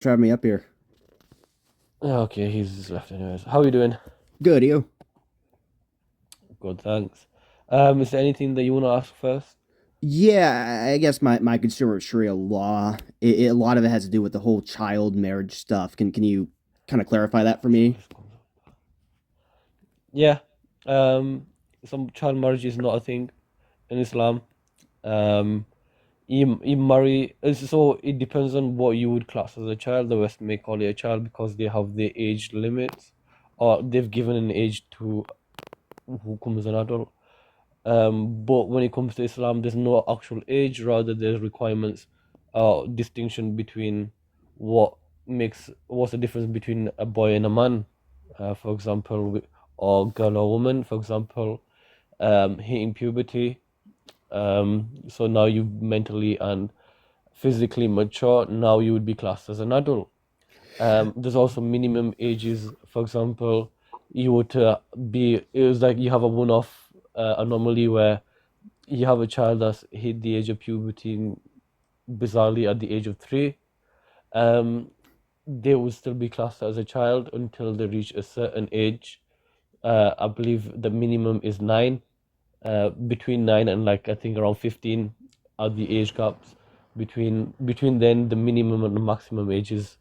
for having me up here. Yeah, okay, he's left anyways. How are you doing? Good, you? Good, thanks. Is there anything that you want to ask first? Yeah, I guess my concern with Sharia law, a lot of it has to do with the whole child marriage stuff. Can you kind of clarify that for So me? this comes up. Yeah. Um, some child marriage is not a thing in Islam. Um, you marry. So it depends on what you would class as a child. The West may call it a child because they have the age limits, or they've given an age to who comes an adult. But when it comes to Islam, there's no actual age, rather there's requirements, distinction between what what's the difference between a boy and a man, for example, or girl or woman, for example, hitting puberty. So now you mentally and physically mature. Now you would be classed as an adult. There's also minimum ages. For example, you would it was like you have a one-off anomaly where you have a child that's hit the age of puberty bizarrely at the age of 3. Um, they would still be classed as a child until they reach a certain age. I believe the minimum is 9. Between 9 and like I think around 15 are the age gaps. Between then the minimum and the maximum ages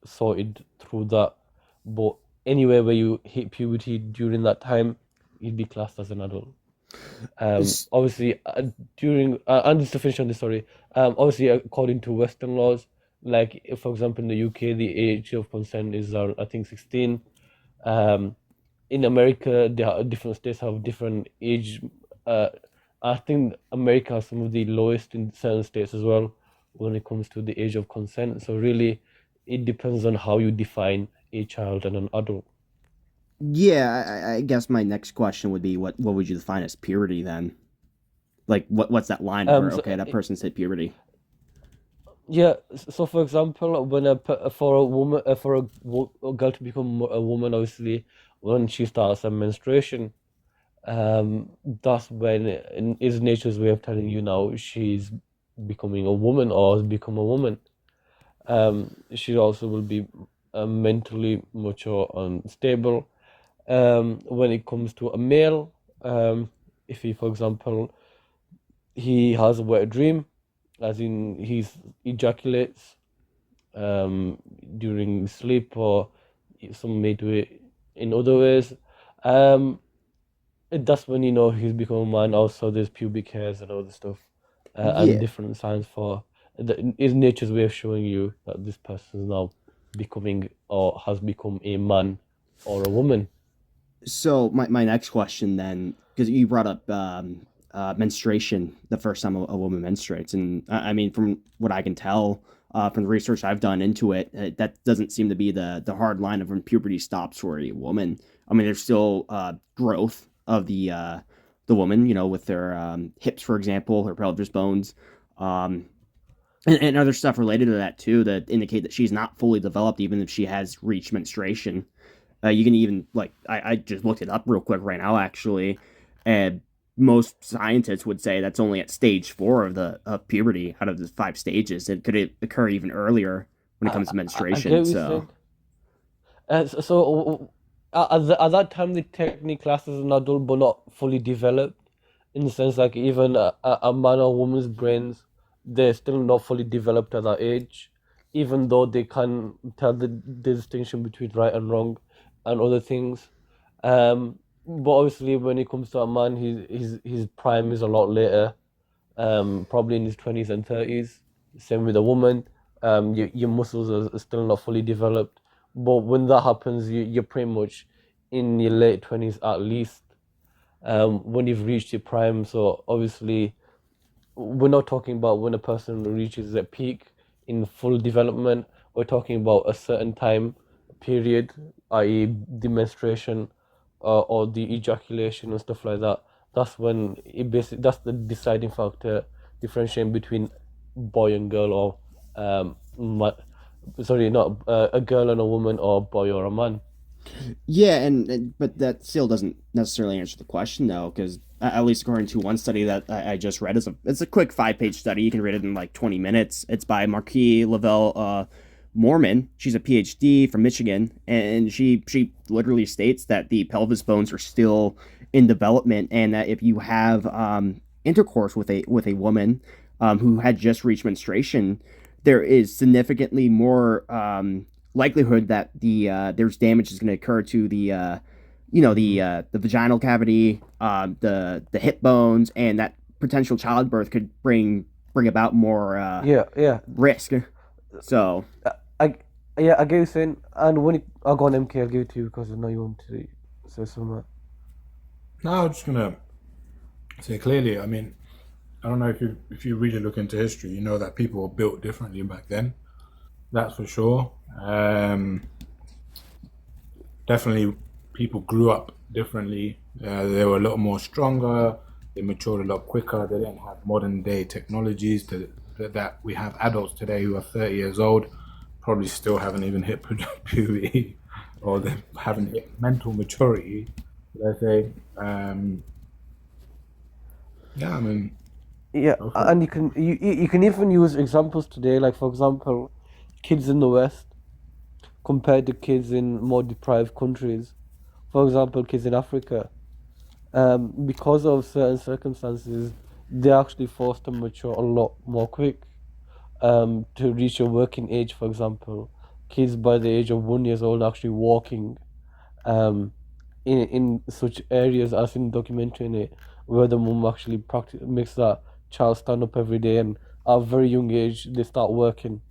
sorted through that. But anywhere where you hit puberty during that time, you'd be classed as an adult. S- Obviously, during and just to finish on this story, obviously according to Western laws, like if, for example, in the UK, the age of consent is I think 16. Um, in America, there are different states have different age. Uh, I think America has some of the lowest in certain states as well when it comes to the age of consent. So really, it depends on how you define a child and an adult. yeah, I guess my next question would be what would you define as purity then? Like what's that line of where So okay, that person's hit puberty? yeah, so for example, when for a woman a girl to become a woman, obviously, when she starts her menstruation, that's when in is nature's way of telling you now she's becoming a woman or has become a woman. She also will be mentally mature and stable. When it comes to a male, if he, for example, he has a wet dream, as in he's ejaculates um, during sleep, or some may do it in other ways. Um, that's when you know he's become a man. Also, there's pubic hairs and all this stuff, and Yeah. different signs for is nature's way of showing you that this person is now becoming or has become a man or a woman. So my next question then, because you brought up menstruation the first time a woman menstruates, and I mean from what I can tell from the research I've done into it, that doesn't seem to be the hard line of when puberty stops for a woman. I mean, there's still growth of the woman, you know, with their hips, for example, her pelvis bones, um, and other stuff related to that too that indicate that she's not fully developed, even if she has reached menstruation. You can even like I just looked it up real quick right now actually, and most scientists would say that's only at stage 4 of the of puberty out of the 5 stages. It could occur even earlier when it I, comes to I get menstruation. what you're So saying. At that time, they technically classed as an adult, but not fully developed, in the sense like even a man or woman's brains, they're still not fully developed at that age, even though they can tell the distinction between right and wrong and other things. But obviously, when it comes to a man, his prime is a lot later, probably in his 20s and 30s. Same with a woman. Your muscles are still not fully developed. But when that happens, you're pretty much in your late 20s at least, when you've reached your prime. So obviously, we're not talking about when a person reaches a peak in full development. We're talking about a certain time period, i.e., the menstruation, or the ejaculation and stuff like that. That's when that's the deciding factor differentiating between boy and girl, or sorry, not a girl and a woman, or a boy or a man. yeah, and but that still doesn't necessarily answer the question though, because at least according to one study that I just read, it's a quick 5 page study. You can read it in like 20 minutes. It's by Marquis Lavelle Mormon. She's a PhD from Michigan, and she literally states that the pelvis bones are still in development, and that if you have intercourse with a woman who had just reached menstruation, there is significantly more likelihood that there's damage is going to occur to the vaginal cavity, the hip bones, and that potential childbirth could bring about more Yeah, yeah. risk. So I yeah, I get you saying, and when I'll go on MK, I'll give it to you because I know you want to say something. Now I'm just gonna say clearly. I mean, I don't know if you really look into history, you know that people were built differently back then. That's for sure. Definitely, people grew up differently. They were a lot more stronger. They matured a lot quicker. They didn't have modern day technologies that we have. Adults today who are 30 years old probably still haven't even hit puberty, or they haven't hit mental maturity. Let's say, yeah. I mean, Yeah, go for it. and you can even use examples today, like for example, kids in the West compared to kids in more deprived countries. For example, kids in Africa, because of certain circumstances, they're actually forced to mature a lot more quick. To reach a working age, for example, kids by the age of 1 years old actually walking um, in such areas as in the documentary in it, where the mom actually practice makes that child stand up every day, and at a very young age they start working,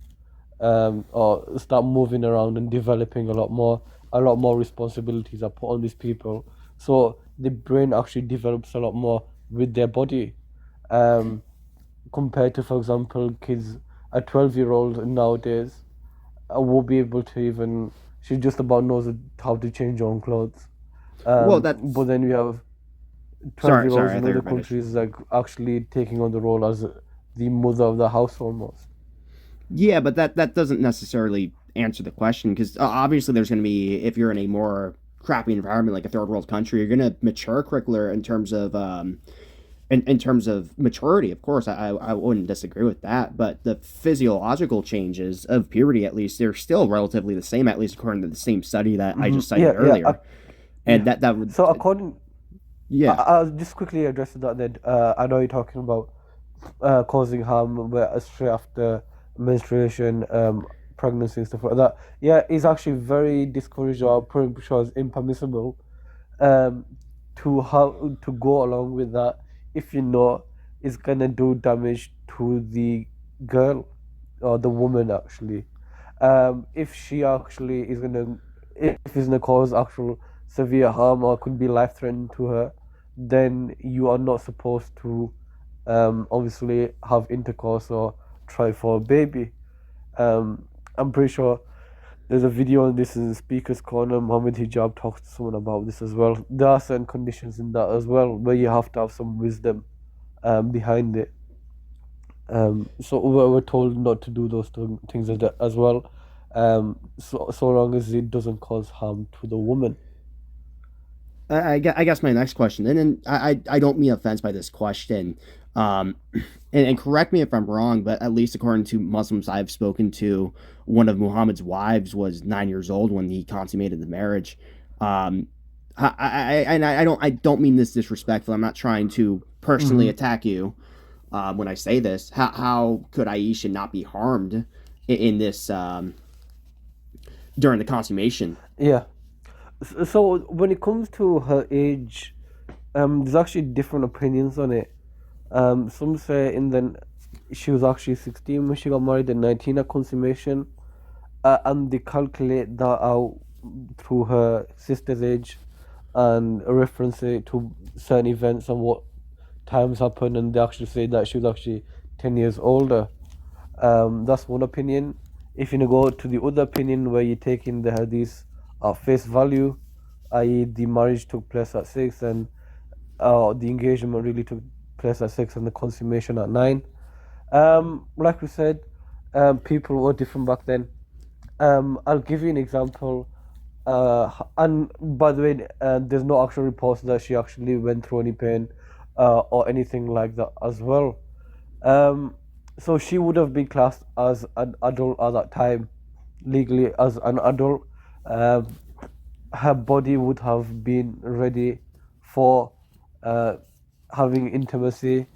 or start moving around and developing a lot more. A lot more responsibilities are put on these people, so the brain actually develops a lot more with their body. Um, Compared to, for example, kids, a 12-year-old nowadays will be able to even, she just about knows how to change her own clothes. well, But that's then we have 12 sorry, year olds sorry, I in thought you other were finished. countries like actually taking on the role as the mother of the house almost. Yeah, but that doesn't necessarily answer the question because obviously there's going to be if you're in a more crappy environment like a third world country, you're going to mature quicker in terms of in terms of maturity. Of course, I wouldn't disagree with that, but the physiological changes of puberty, at least, they're still relatively the same, at least according to the same study that I just cited Yeah, yeah, earlier. And yeah. that would So according, yeah. I'll just quickly address that then. I know you're talking about causing harm straight after menstruation, pregnancy and stuff like that. Yeah, it's actually very discouraged, or pretty sure it's impermissible um, to have to go along with that if you know it's gonna do damage to the girl or the woman actually. If she actually is gonna, if it's gonna cause actual severe harm or could be life threatening to her, then you are not supposed to obviously have intercourse or try for a baby. I'm pretty sure there's a video on this in the Speaker's Corner. Mohammed Hijab talks to someone about this as well. There are certain conditions in that as well where you have to have some wisdom behind it. So we're told not to do those things as well, so long as it doesn't cause harm to the woman. I guess my next question, and then I don't mean offense by this question, um, and correct me if I'm wrong, but at least according to Muslims I've spoken to, one of Muhammad's wives was 9 years old when he consummated the marriage. Um, I don't mean this disrespectful. I'm not trying to personally Hmm. attack you when I say this. How could Aisha not be harmed in this during the consummation? Yeah. So when it comes to her age, there's actually different opinions on it. Some say she was actually 16 when she got married, and 19 at consummation, and they calculate that out through her sister's age and reference it to certain events and what times happened, and they actually say that she was actually 10 years older. That's one opinion. If you go to the other opinion where you take in the hadith at face value, i.e., the marriage took place at 6 and the engagement really took place at 6 and the consummation at 9. Like we said, people were different back then. I'll give you an example. And by the way, there's no actual reports that she actually went through any pain or anything like that as well. Um, so she would have been classed as an adult at that time. legally as an adult, um, her body would have been ready for uh, having intimacy.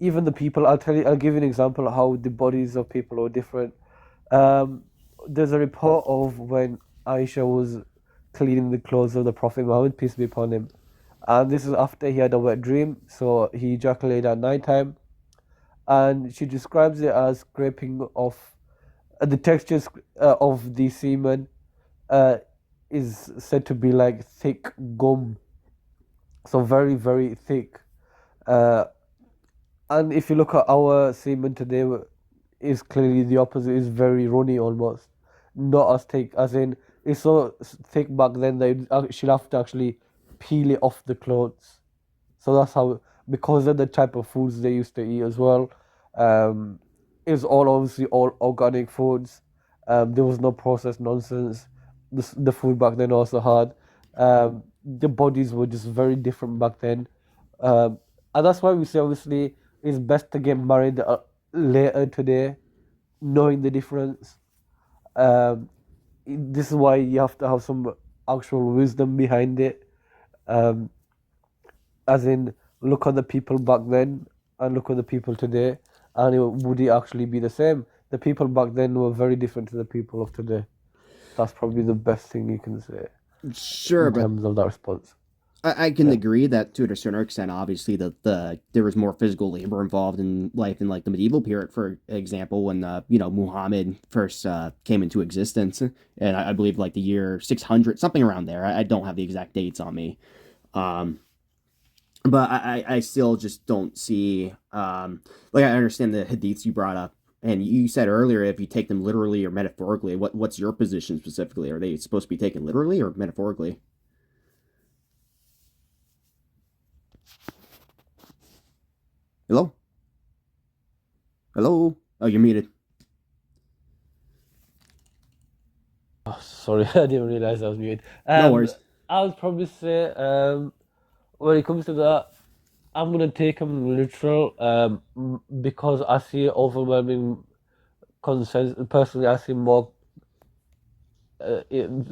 Even the people, I'll give you an example of how the bodies of people are different. Um, there's a report of when Aisha was cleaning the clothes of the Prophet Muhammad, peace be upon him. And this is after he had a wet dream, so he ejaculated at night time. And she describes it as scraping off the textures of the semen uh, is said to be like thick gum, so very, very thick. Uh, and if you look at our semen today, is clearly the opposite. Is very runny almost, not as thick. As in, it's so thick back then that she'll have to actually peel it off the clothes. So that's how, because of the type of foods they used to eat as well. Um, it's all obviously all organic foods. There was no processed nonsense. The food back then also had. The bodies were just very different back then. Um, and that's why we say obviously it's best to get married later today, knowing the difference. Um, this is why you have to have some actual wisdom behind it. Um, as in, look at the people back then and look at the people today, and would it actually be the same? The people back then were very different to the people of today. That's probably the best thing you can say Sure, in but terms of that response. I can Yeah. agree that to a certain extent, obviously, there was more physical labor involved in life in like the medieval period, for example, when Muhammad first came into existence, and I believe like the year 600, something around there. I don't have the exact dates on me, um, but I still just don't see like I understand the hadiths you brought up, and you said earlier if you take them literally or metaphorically, what's your position specifically? Are they supposed to be taken literally or metaphorically? Hello? Hello? Oh, you're muted. Oh, sorry, I didn't realize I was muted. No worries. I would probably say when it comes to that, I'm gonna take them literal because I see overwhelming consensus. Personally, I see more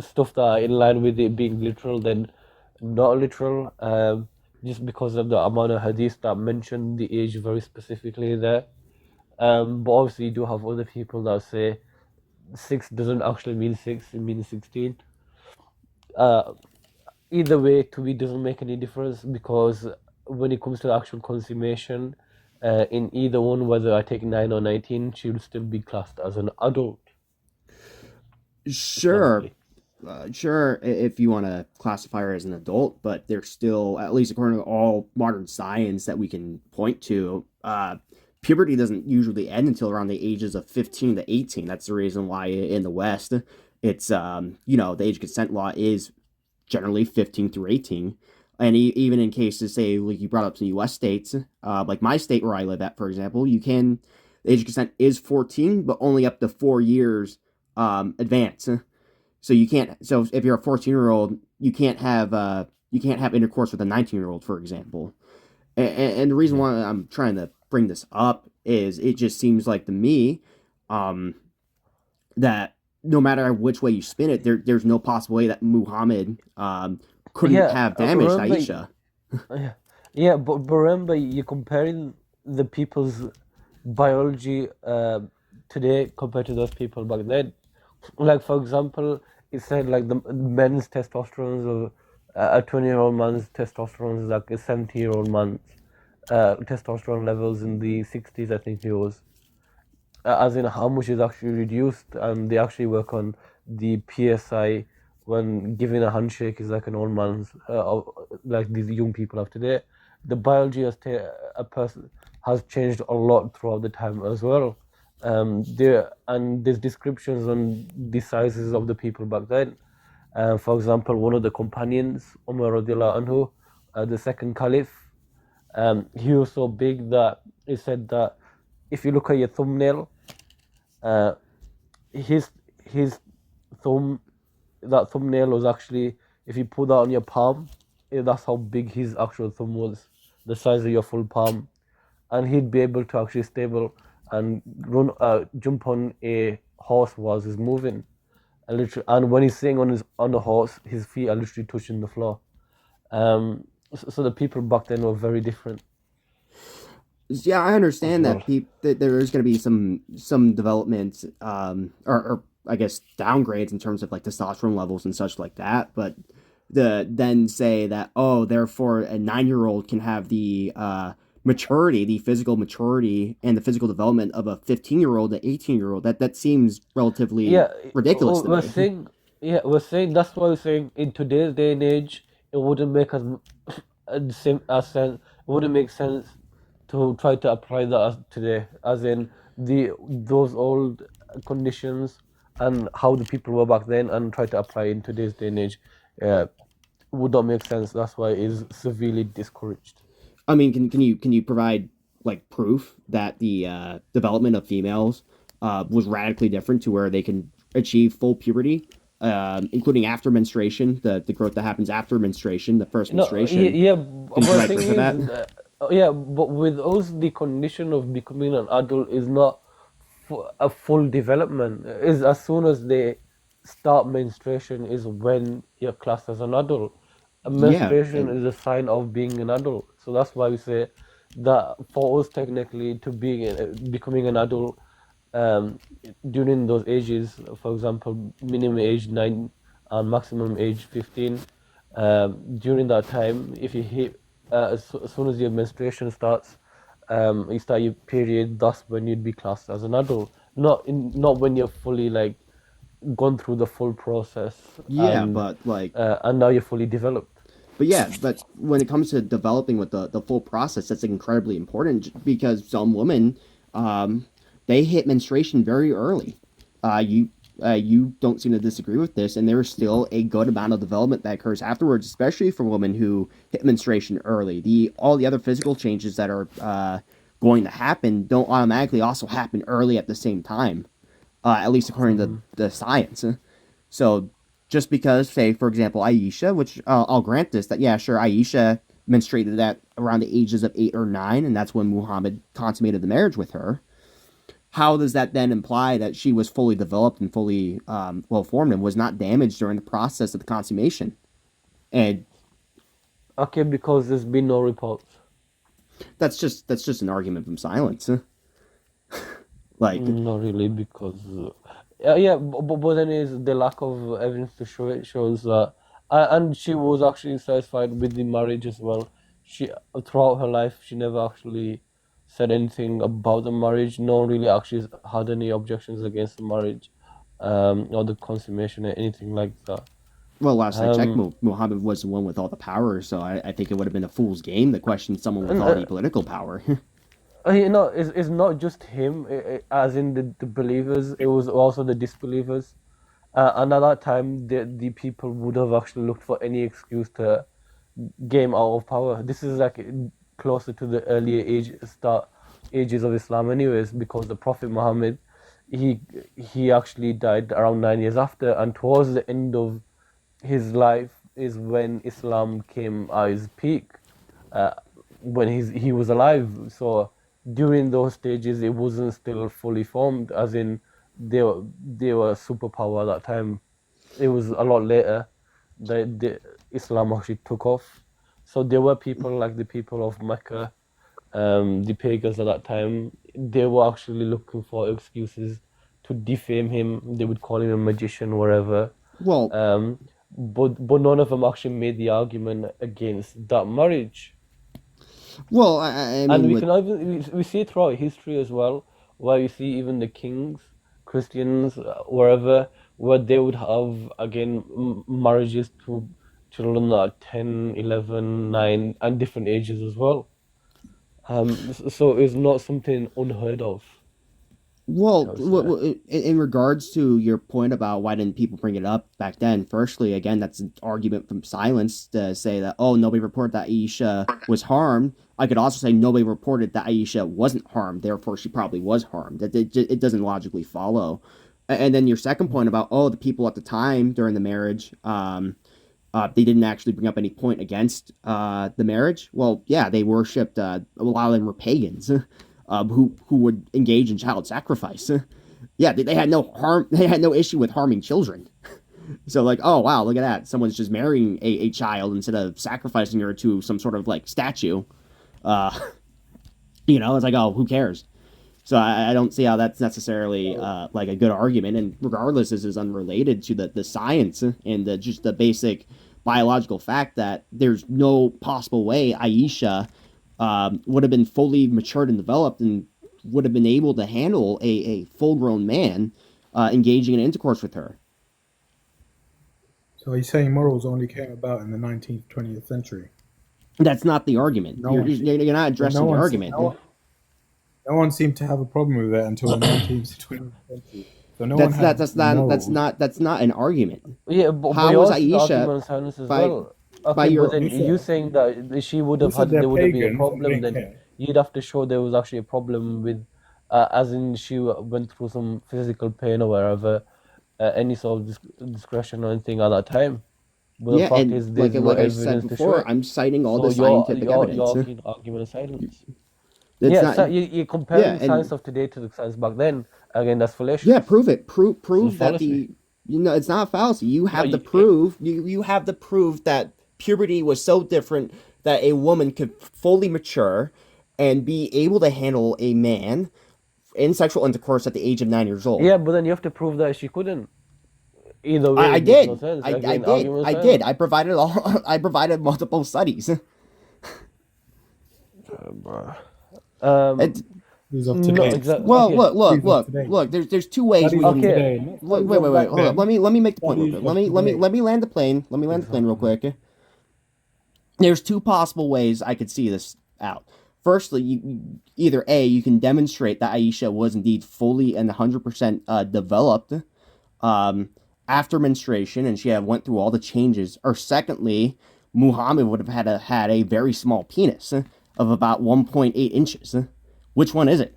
stuff that are in line with it being literal than not literal. Just because of the amount of hadith that mention the age very specifically there. But obviously, you do have other people that say six doesn't actually mean six; it means 16. Uh, Either way, to me, doesn't make any difference because when it comes to actual consummation, in either one, whether I take 9 or 19, she will still be classed as an adult Sure. Islamically. Sure, if you want to classify her as an adult, but there's still, at least according to all modern science that we can point to, puberty doesn't usually end until around the ages of 15 to 18. That's the reason why in the West, it's, the age consent law is generally 15 through 18. And even in cases, say, like you brought up some US states, like my state where I live at, for example, the age of consent is 14, but only up to 4 years advance. So you can't. So if you're a 14-year-old, you can't have intercourse with a 19-year-old, for example. And the reason Yeah. why I'm trying to bring this up is it just seems like to me, um, that no matter which way you spin it, there's no possible way that Muhammad couldn't Yeah, have damaged remember, Aisha. yeah, yeah, but remember, you're comparing the people's biology today compared to those people back then. Like, for example, it said like the men's testosterone of a 20-year-old man's testosterone is like a 70-year-old man's testosterone levels in the 60s, I think it was. As in how much is actually reduced, and they actually work on the PSI when giving a handshake is like an old man's, like these young people of today. The biology a person has changed a lot throughout the time as well. There's descriptions on the sizes of the people back then. For example, one of the companions, Umar radiallahu anhu, the second caliph, he was so big that he said that if you look at your thumbnail, uh, his his thumb, that thumbnail was actually, if you put that on your palm, that's how big his actual thumb was, the size of your full palm, and he'd be able to actually stable and run, jump on a horse was is moving. And literally, and when he's sitting on the horse, his feet are literally touching the floor. So the people back then were very different Yeah, I as understand well. that there is going to be some development, or I guess downgrades in terms of like testosterone levels and such like that. But then say that, oh, therefore a 9-year-old can have the maturity, the physical maturity and the physical development of a 15-year-old, an 18-year-old. That seems relatively Yeah, ridiculous to we're me. saying, yeah, we're saying that's why we're saying in today's day and age, it wouldn't make the same as sense. It wouldn't make sense to try to apply that as today, as in those old conditions and how the people were back then, and try to apply in today's day and age. Yeah, would not make sense. That's why it is severely discouraged. I mean, can you provide like proof that the development of females was radically different to where they can achieve full puberty, including after menstruation, the growth that happens after menstruation, the first No, menstruation? yeah, Can you but the provide thing proof of is, that? yeah, but with us, the condition of becoming an adult is not a full development. Is as soon as they start menstruation is when you're classed as an adult. A Yeah, menstruation is a sign of being an adult. So that's why we say that for us, technically, to be becoming an adult, um, during those ages, for example, minimum age 9 and maximum age 15, during that time, if you hit as soon as your menstruation starts, you start your period, that's when you'd be classed as an adult. Not when you're fully like gone through the full process yeah, but like, and now you're fully developed. but yeah, but when it comes to developing with the full process, that's incredibly important because some women, um, they hit menstruation very early. You you don't seem to disagree with this, and there is still a good amount of development that occurs afterwards, especially for women who hit menstruation early. The all the other physical changes that are going to happen don't automatically also happen early at the same time, at least according to Hmm. the science. So just because, say, for example, Aisha, which I'll grant this, that yeah, sure, Aisha menstruated at around the ages of 8 or 9, and that's when Muhammad consummated the marriage with her. How does that then imply that she was fully developed and fully well formed and was not damaged during the process of the consummation? And Okay, because there's been no reports. that's just an argument from silence. Like, Not really, because yeah, but then is the lack of evidence to show it shows that, and she was actually satisfied with the marriage as well. She throughout her life, she never actually said anything about the marriage. No one really actually had any objections against the marriage, or the consummation or anything like that. well, last I checked, Um, Muhammad was the one with all the power, so I think it would have been a fool's game to question someone with and all the political power. it's not just him, as in the believers. It was also the disbelievers. And at that time, the people would have actually looked for any excuse to game out of power. This is like closer to the earlier ages of Islam, anyways, because the Prophet Muhammad, he he actually died around 9 years after, and towards the end of his life is when Islam came at its peak, uh, when he was alive. So during those stages, it wasn't still fully formed, as in they were a superpower at that time. It was a lot later that the Islam actually took off. So there were people like the people of Mecca, the pagans at that time. They were actually looking for excuses to defame him. They would call him a magician, whatever. Well, Um, but none of them actually made the argument against that marriage. I And mean, we with can even we see it throughout history as well, where you see even the kings, Christians, wherever, where they would have again marriages to children that are 10, 11, 9, and different ages as well. So it's not something unheard of, I well, would say. in regards to your point about why didn't people bring it up back then? Firstly, again, that's an argument from silence to say that, oh, nobody reported that Aisha was harmed. I could also say nobody reported that Aisha wasn't harmed, therefore she probably was harmed. It doesn't logically follow. And then your second point about, oh, the people at the time during the marriage, they didn't actually bring up any point against the marriage. Well, yeah, they worshipped, a lot of them were pagans, who would engage in child sacrifice. Yeah, they had no harm. They had no issue with harming children. So like, oh wow, look at that. Someone's just marrying a child instead of sacrificing her to some sort of like statue. Uh, it's like, oh, who cares? So I don't see how that's necessarily like a good argument. And regardless, this is unrelated to the science and just the basic biological fact that there's no possible way Aisha would have been fully matured and developed and would have been able to handle a full grown man engaging in intercourse with her. So he's saying morals only came about in the 19th, 20th century. That's not the argument. No you're, one- you're not addressing no the one- argument. No one seemed to have a problem with that until the 19th, 20th century. So no one That's had that's morals. not an argument. Yeah, but How you're was asking Aisha argument on silence as by- well. by Okay, your- but then you saying that she would have You said had, there they're would have been a pagans and problem, they then care. you'd have to show there was actually a problem with, as in she went through some physical pain or whatever, any sort of discretion or anything at that time. But Yeah, the fact and is, there's no like I said evidence to show before, it. I'm citing all So the scientific you're evidence. arguing argument of silence. It's Yeah, not, so you're comparing yeah, and- science of today to the science back then. Again, that's fallacious. yeah, prove it. Prove It's a that fallacy. it's not a fallacy. You have the you- proof. You have the proof that puberty was so different that a woman could fully mature and be able to handle a man in sexual intercourse at the age of 9 years old. Yeah, but then you have to prove that she couldn't. Either way, I it makes did. no sense. I Again, did. argument I of did. silence. I provided all. I provided multiple studies. It's, These of No, today. exactly. well, Okay. look. There's two ways we Studies of can. Okay. today. Wait. Hold on. Let me make the point real Studies quick. of Let today. me land the plane. Let me land the plane real quick. There's two possible ways I could see this out. Firstly, either A, you can demonstrate that Aisha was indeed fully and 100% developed after menstruation, and she had went through all the changes. Or secondly, Muhammad would have had a very small penis of about 1.8 inches. Which one is it?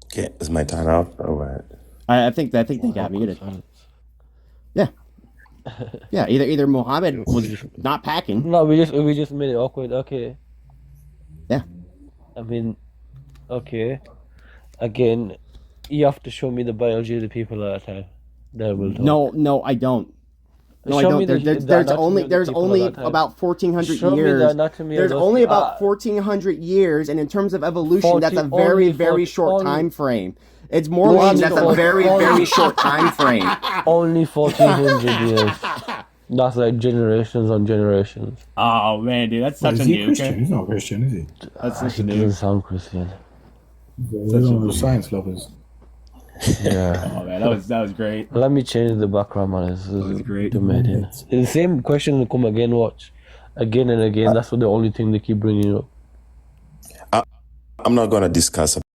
Okay, is my time out or what? I think they got muted. Yeah. Yeah, either Muhammad was not packing. No, we just made it awkward. Okay. Yeah. I mean, okay. Again, you have to show me the biology of the people at that time. That will talk. No, I don't. No, I Show don't. me the There's anatomy only of the people at that time. about 1,400 Show me the years. anatomy of There's those only people. about 1,400 years, and in terms of evolution, that's a 40 very only very 40 short only- time frame. It's more Only like that's a 40 very very short time frame. Only 1,400 years. That's like generations on generations. Oh man, dude, that's Is he Christian? He's not Christian, is he? That's He doesn't sound Christian. He's one of the science lovers. Yeah. Oh man, that was great. Let me change the background, man. This is great. dominating. The same question will come again, watch. Again and again. That's what the only thing they keep bringing up. I'm not going to discuss